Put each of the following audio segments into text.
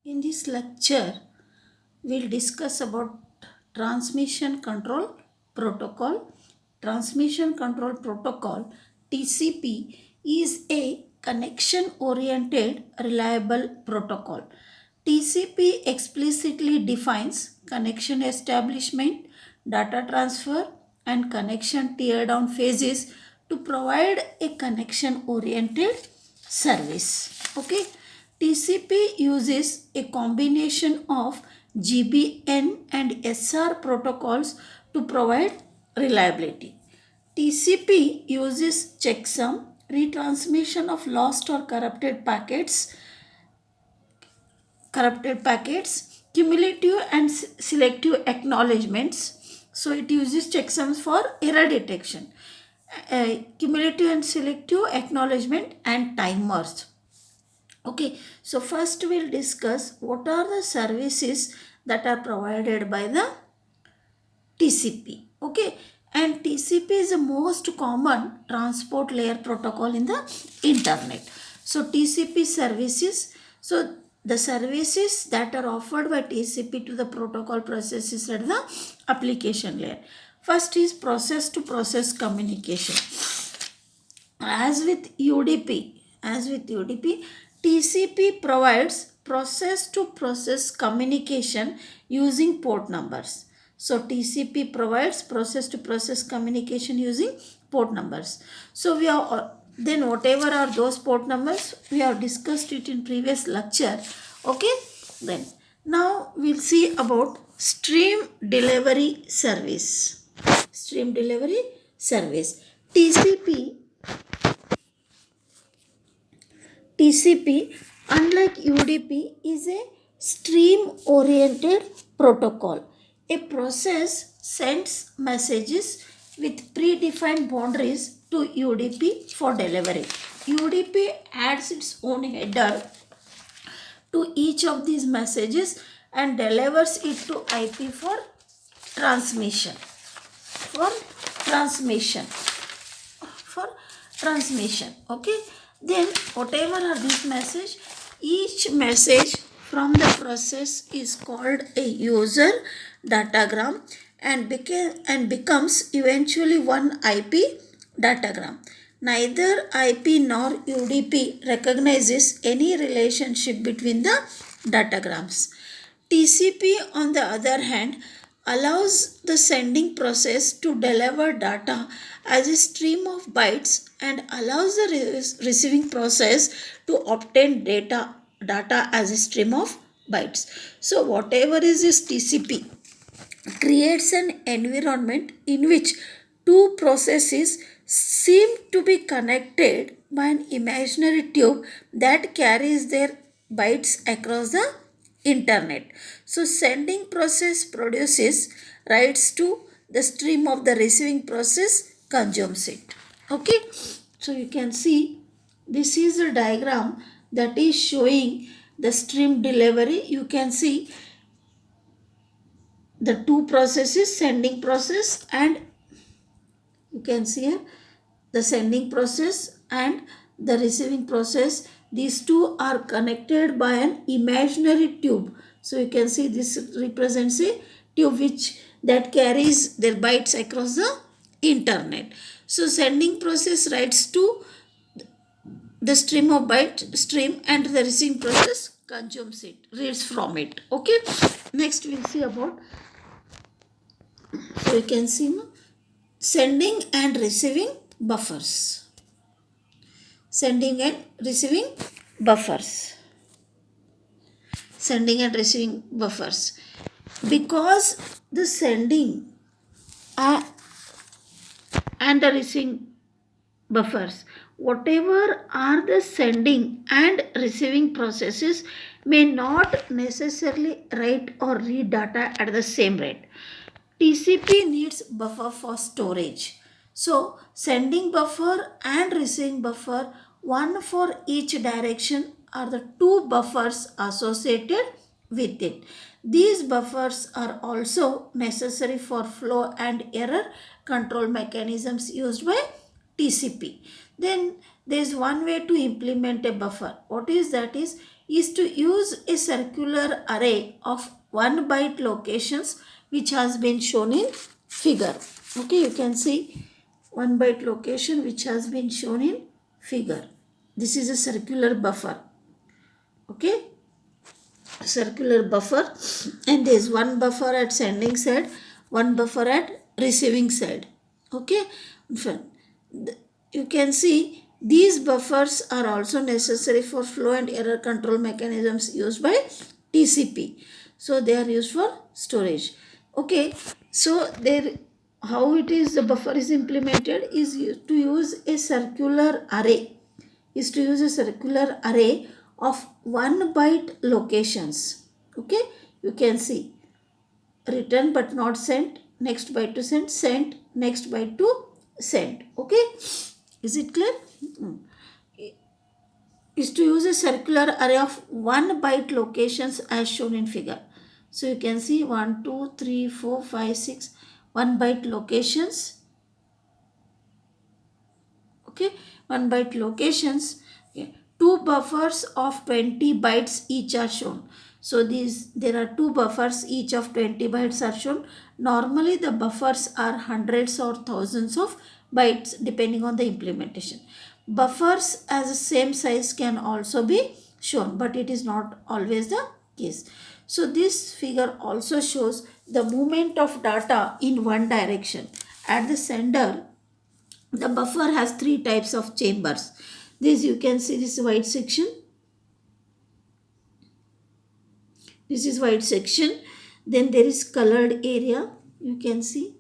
In this lecture, we'll discuss about transmission control protocol. Transmission control protocol TCP is a connection oriented reliable protocol. TCP explicitly defines connection establishment, data transfer, and connection tear down phases to provide a connection oriented service. Okay, TCP uses a combination of GBN and SR protocols to provide reliability. TCP uses checksum, retransmission of lost or corrupted packets, cumulative and selective acknowledgements. So it uses checksums for error detection, cumulative and selective acknowledgement, and timers. Okay, so first we'll discuss what are the services that are provided by the TCP. Okay, and TCP is the most common transport layer protocol in the internet. So TCP services, so the services that are offered by TCP to the protocol processes at the application layer. First is process to process communication. As with UDP, TCP provides process to process communication using port numbers. So TCP provides process to process communication using port numbers. So we are then whatever are those port numbers, we have discussed it in previous lecture. Okay, then now we'll see about stream delivery service. Stream delivery service. TCP, unlike UDP, is a stream oriented protocol. A process sends messages with predefined boundaries to UDP for delivery. UDP adds its own header to each of these messages and delivers it to IP for transmission. For transmission. For transmission. Okay. Then whatever are these message, each message from the process is called a user datagram and becomes eventually one IP datagram. Neither IP nor UDP recognizes any relationship between the datagrams. TCP, on the other hand, allows the sending process to deliver data as a stream of bytes and allows the receiving process to obtain data as a stream of bytes. So whatever is this TCP creates an environment in which two processes seem to be connected by an imaginary tube that carries their bytes across the internet. So sending process produces writes to the stream of the receiving process consumes it. Okay, so you can see this is a diagram that is showing the stream delivery. You can see the two processes, sending process, and you can see here the sending process and the receiving process. These two are connected by an imaginary tube. So you can see this represents a tube which that carries their bytes across the internet. So sending process writes to the stream of byte stream and the receiving process consumes it, reads from it. Okay, next we'll see about, so you can see sending and receiving buffers. Sending and receiving buffers. Sending and receiving buffers. Because the sending and the receiving buffers, whatever are the sending and receiving processes, may not necessarily write or read data at the same rate. TCP needs buffer for storage. So sending buffer and receiving buffer, one for each direction, are the two buffers associated with it. These buffers are also necessary for flow and error control mechanisms used by TCP. Then there is one way to implement a buffer. What is that is is to use a circular array of 1 byte locations which has been shown in figure. Okay, you can see 1 byte location which has been shown in figure. This is a circular buffer. Okay, circular buffer, and there is one buffer at sending side, one buffer at receiving side. Okay, you can see these buffers are also necessary for flow and error control mechanisms used by TCP. So they are used for storage. Okay, so there, how it is the buffer is implemented is to use a circular array, is to use a circular array of 1 byte locations. Okay, you can see return but not sent, next byte to send, sent, next byte to send. Okay, is it clear? Is to use a circular array of 1 byte locations as shown in figure. So you can see 1, 2, 3, 4, 5, 6 1 byte locations. Okay, 1 byte locations. Okay. 2 buffers of 20 bytes each are shown. So there are 2 buffers each of 20 bytes are shown. Normally the buffers are hundreds or thousands of bytes depending on the implementation. Buffers as the same size can also be shown, but it is not always the case. So this figure also shows the movement of data in one direction. At the sender, the buffer has 3 types of chambers. This you can see, this white section. This is white section. Then there is colored area. You can see.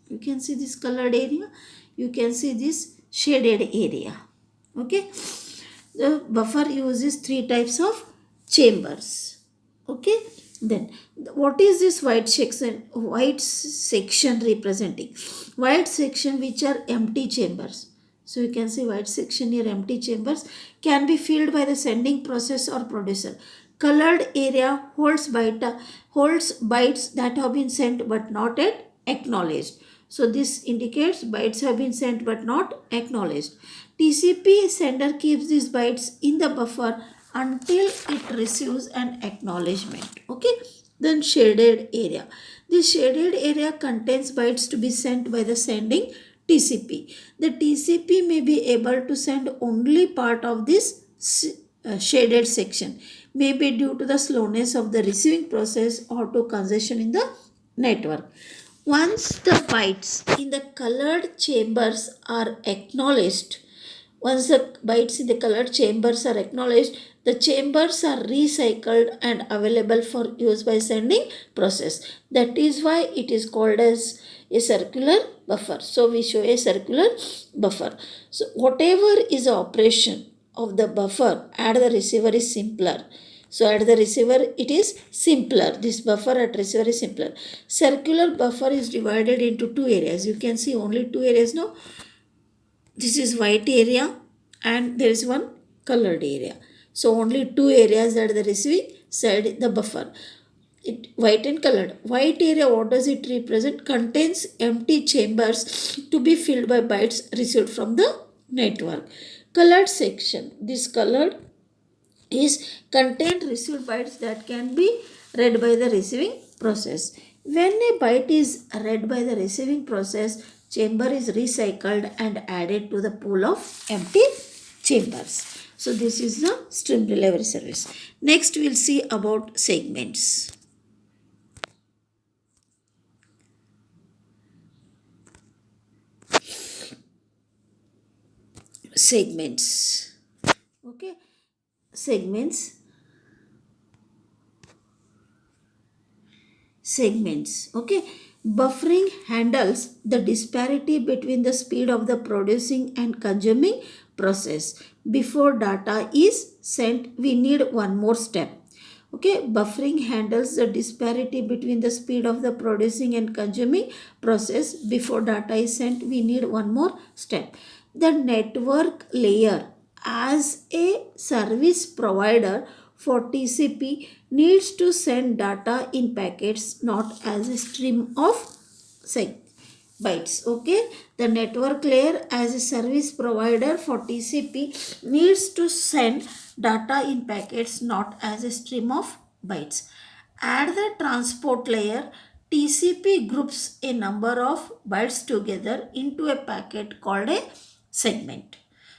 You can see this colored area. You can see this shaded area. Okay. The buffer uses 3 types of chambers. Okay. Then what is this white section representing? White section which are empty chambers. So you can see white section here, empty chambers, can be filled by the sending process or producer. Colored area holds bytes that have been sent but not yet acknowledged. So this indicates bytes have been sent but not acknowledged. TCP sender keeps these bytes in the buffer until it receives an acknowledgement. Okay. Then shaded area. This shaded area contains bytes to be sent by the sending TCP. The TCP may be able to send only part of this shaded section, maybe due to the slowness of the receiving process or to congestion in the network. Once the bytes in the colored chambers are acknowledged, once the bytes in the colored chambers are acknowledged, the chambers are recycled and available for use by sending process. That is why it is called as a circular buffer. So we show a circular buffer. So whatever is the operation of the buffer at the receiver is simpler. So at the receiver it is simpler. This buffer at receiver is simpler. Circular buffer is divided into 2 areas. You can see only 2 areas now. This is white area and there is one colored area. So only 2 areas at the receiving side, the buffer. White and colored. White area, what does it represent? Contains empty chambers to be filled by bytes received from the network. Colored section. This colored is contained received bytes that can be read by the receiving process. When a byte is read by the receiving process, chamber is recycled and added to the pool of empty chambers. So this is the stream delivery service. Next we'll see about segments. Segments. Okay. Segments. Okay. Buffering handles the disparity between the speed of the producing and consuming process. Before data is sent, we need one more step. Okay, buffering handles the disparity between the speed of the producing and consuming process. Before data is sent, we need one more step. The network layer as a service provider for TCP needs to send data in packets, not as a stream of bytes. Okay, The network layer as a service provider for TCP needs to send data in packets, not as a stream of bytes. At the transport layer, TCP groups a number of bytes together into a packet called a segment.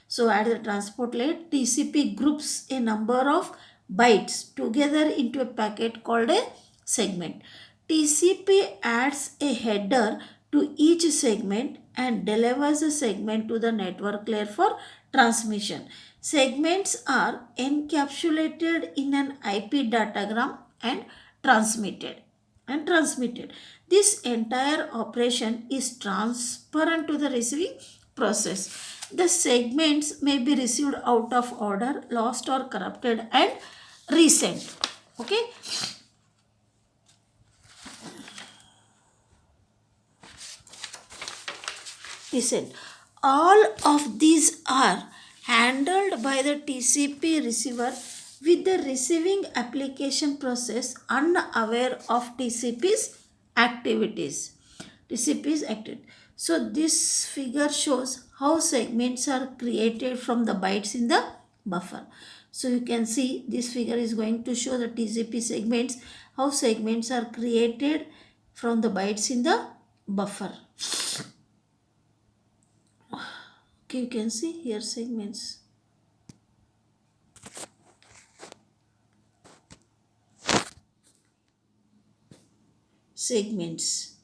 So at the transport layer, TCP groups a number of bytes together into a packet called a segment. TCP adds a header to each segment and delivers a segment to the network layer for transmission. Segments are encapsulated in an IP datagram and transmitted transmitted. This entire operation is transparent to the receiving process. The segments may be received out of order, lost or corrupted and resent. Okay. Resent. All of these are handled by the TCP receiver with the receiving application process unaware of TCP's activities. TCP's activity. So this figure shows how segments are created from the bytes in the buffer. So you can see this figure is going to show the TCP segments, how segments are created from the bytes in the buffer. Okay, you can see here segments. Segments.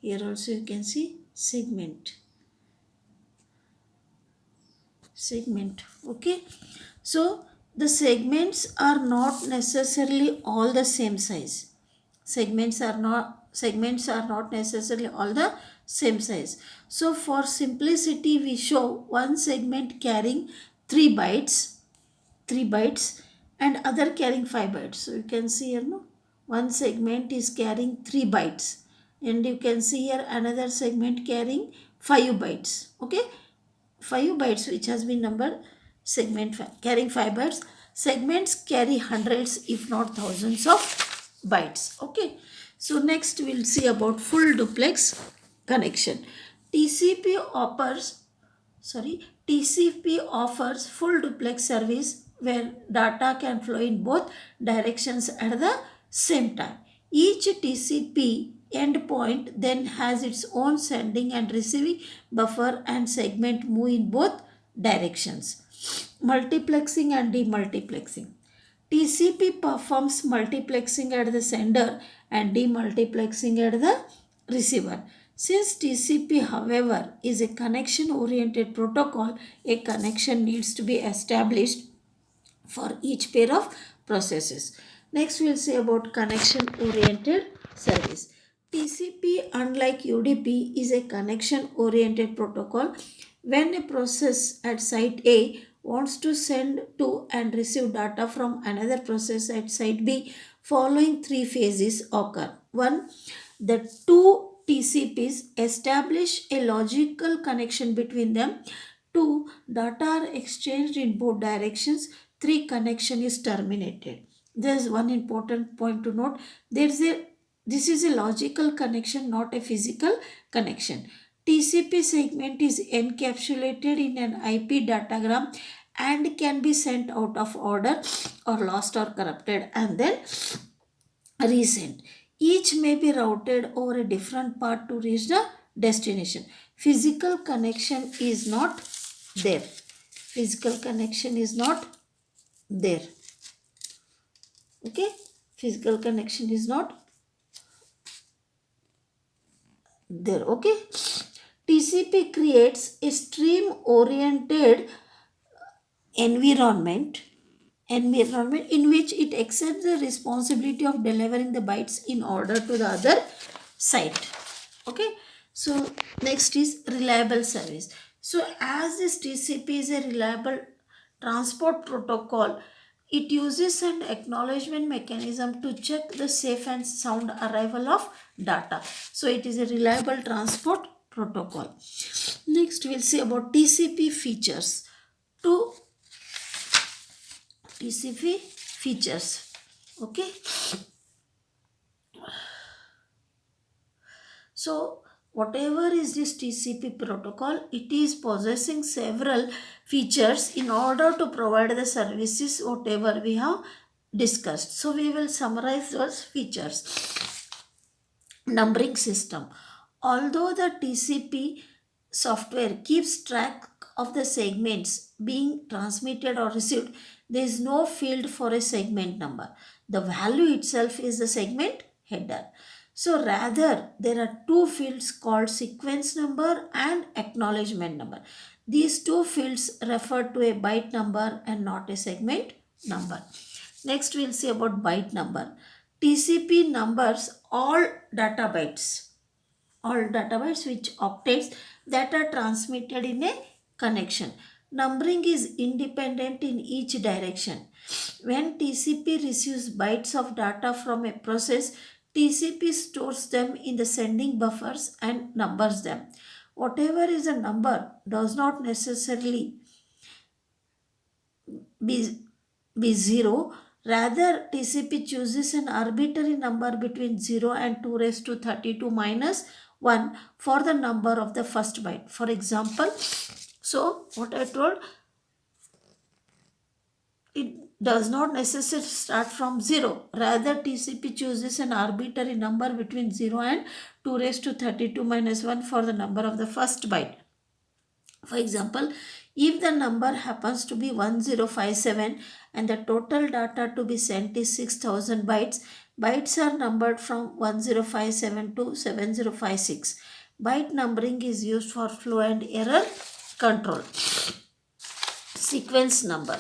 Here also you can see segment. Segment. Okay. So the segments are not necessarily all the same size. Segments are not necessarily all the same size. So for simplicity we show one segment carrying 3 bytes and other carrying 5 bytes. So you can see here, no, one segment is carrying 3 bytes and you can see here another segment carrying 5 bytes. Okay, 5 bytes which has been numbered segment carrying 5 bytes. Segments carry hundreds if not thousands of bytes. Okay, so next we'll see about full duplex connection. TCP offers TCP offers full duplex service where data can flow in both directions at the same time. Each TCP endpoint then has its own sending and receiving buffer and segment move in both directions. Multiplexing and demultiplexing. TCP performs multiplexing at the sender and demultiplexing at the receiver. Since TCP, however, is a connection oriented protocol, a connection needs to be established for each pair of processes. Next, we'll say about connection oriented service. TCP, unlike UDP, is a connection oriented protocol. When a process at site A wants to send to and receive data from another process at site B, following three phases occur. 1. The two TCPs establish a logical connection between them. 2. Data are exchanged in both directions. 3. Connection is terminated. There is one important point to note. This is a logical connection, not a physical connection. TCP segment is encapsulated in an IP datagram and can be sent out of order or lost or corrupted and then resent. Each may be routed over a different path to reach the destination. Physical connection is not there. Physical connection is not there. Okay, physical connection is not there. Okay, TCP creates a stream oriented environment in which it accepts the responsibility of delivering the bytes in order to the other site. Okay, so next is reliable service. So as this TCP is a reliable transport protocol, it uses an acknowledgement mechanism to check the safe and sound arrival of data. So it is a reliable transport protocol. Next we'll see about TCP features. To TCP features. Okay. So whatever is this TCP protocol, it is possessing several features in order to provide the services whatever we have discussed. So we will summarize those features. Numbering system. Although the TCP software keeps track of the segments being transmitted or received, there is no field for a segment number. The value itself is the segment header. So rather, there are two fields called sequence number and acknowledgement number. These two fields refer to a byte number and not a segment number. Next, we'll see about byte number. TCP numbers all data bytes which octets that are transmitted in a connection. Numbering is independent in each direction. When TCP receives bytes of data from a process, TCP stores them in the sending buffers and numbers them. Whatever is a number does not necessarily be, be 0. Rather, TCP chooses an arbitrary number between 0 and 2 raised to 32 minus 1 for the number of the first byte. For example, so what I told, it does not necessarily start from 0. Rather, TCP chooses an arbitrary number between 0 and 2 raised to 32 minus 1 for the number of the first byte. For example, if the number happens to be 1057 and the total data to be sent is 6000 bytes, bytes are numbered from 1057 to 7056. Byte numbering is used for flow and error control. Sequence number.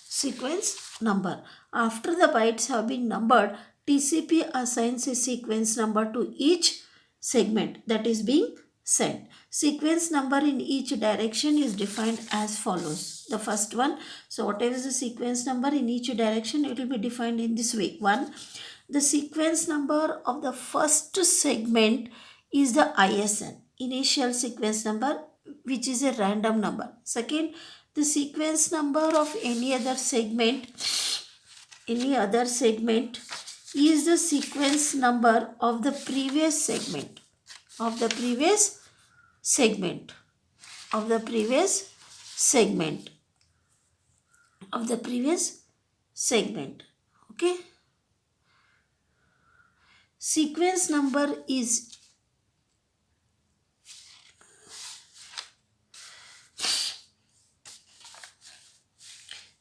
Sequence number. After the bytes have been numbered, TCP assigns a sequence number to each segment that is being sent. Sequence number in each direction is defined as follows. The first one, so whatever is the sequence number in each direction, it will be defined in this way. 1. The sequence number of the first segment is the ISN, initial sequence number, which is a random number. Second, the sequence number of any other segment is the sequence number of the previous segment of the previous segment of the previous segment of the previous segment. Okay, sequence number is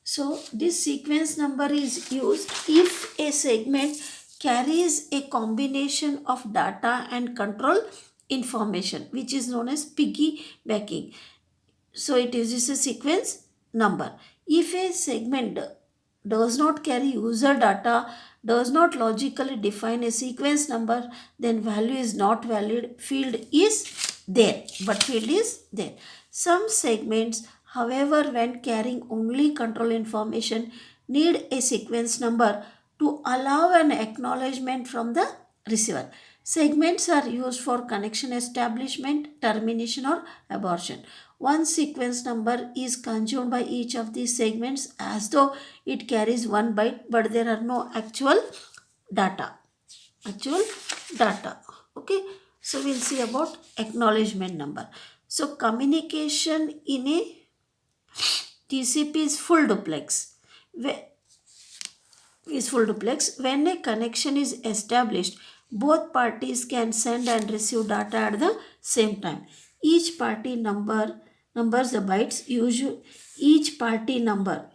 so this sequence number is used if a segment carries a combination of data and control information, which is known as piggybacking. So it uses a sequence number. If a segment does not carry user data, does not logically define a sequence number, then value is not valid. Field is there, but field is there. Some segments, however, when carrying only control information, need a sequence number to allow an acknowledgement from the receiver. Segments are used for connection establishment, termination, or abortion. One sequence number is consumed by each of these segments as though it carries one byte, but there are no actual data. Okay, so we'll see about acknowledgement number. So communication in a TCP is full duplex. When a connection is established, both parties can send and receive data at the same time. Each party numbers the bytes. Each party number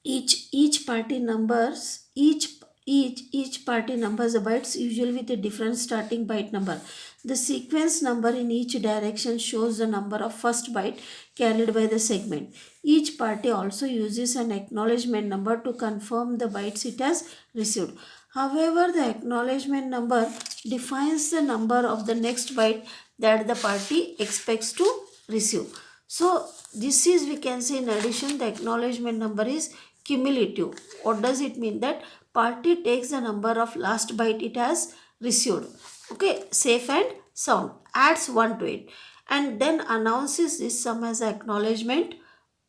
each party numbers each party numbers the bytes, usually with a different starting byte number. The sequence number in each direction shows the number of first byte carried by the segment. Each party also uses an acknowledgement number to confirm the bytes it has received. However, the acknowledgement number defines the number of the next byte that the party expects to receive. So this is, we can say, in addition, the acknowledgement number is cumulative. What does it mean? That party takes the number of last byte it has received, okay, safe and sound, adds 1 to it, and then announces this sum as acknowledgement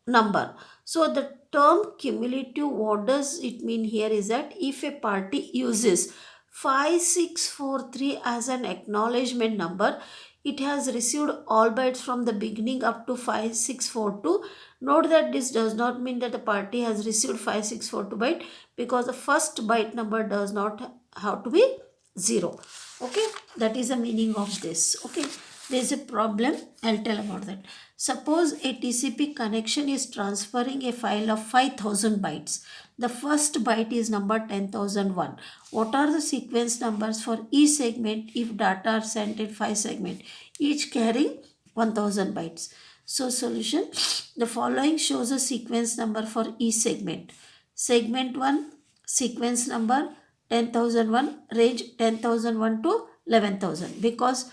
number. So the term cumulative, what does it mean here is that if a party uses 5643 as an acknowledgement number. It has received all bytes from the beginning up to 5642. Note that this does not mean that the party has received 5642 byte, because the first byte number does not have to be 0. Okay, that is the meaning of this. Okay, there is a problem. I'll tell about that. Suppose a TCP connection is transferring a file of 5000 bytes. The first byte is number 10001. What are the sequence numbers for each segment if data are sent in 5 segments, each carrying 1000 bytes? So solution, the following shows a sequence number for each segment. Segment 1, sequence number 10001, range 10001 to 11000, because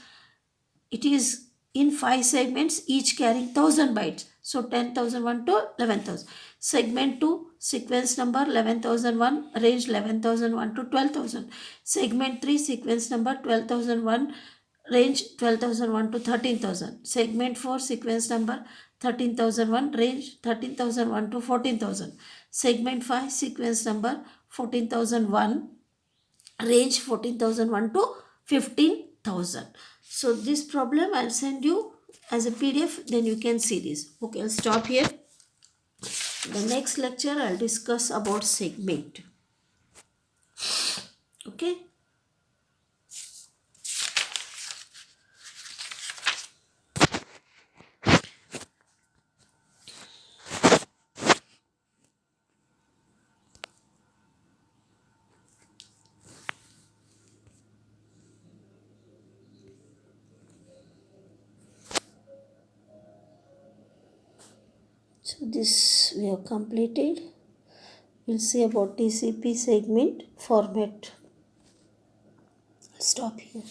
it is in 5 segments, each carrying 1000 bytes. So 10001 to 11000. Segment 2, sequence number 11001, range 11001 to 12000. Segment 3, sequence number 12001, range 12001 to 13000. Segment 4, sequence number 13001, range 13001 to 14000. Segment 5, sequence number 14001, range 14,001 to 15,000. So this problem I'll send you as a PDF, then you can see this. Okay, I'll stop here. The next lecture I'll discuss about segment. Okay. So this we have completed. We'll see about TCP segment format. Stop here.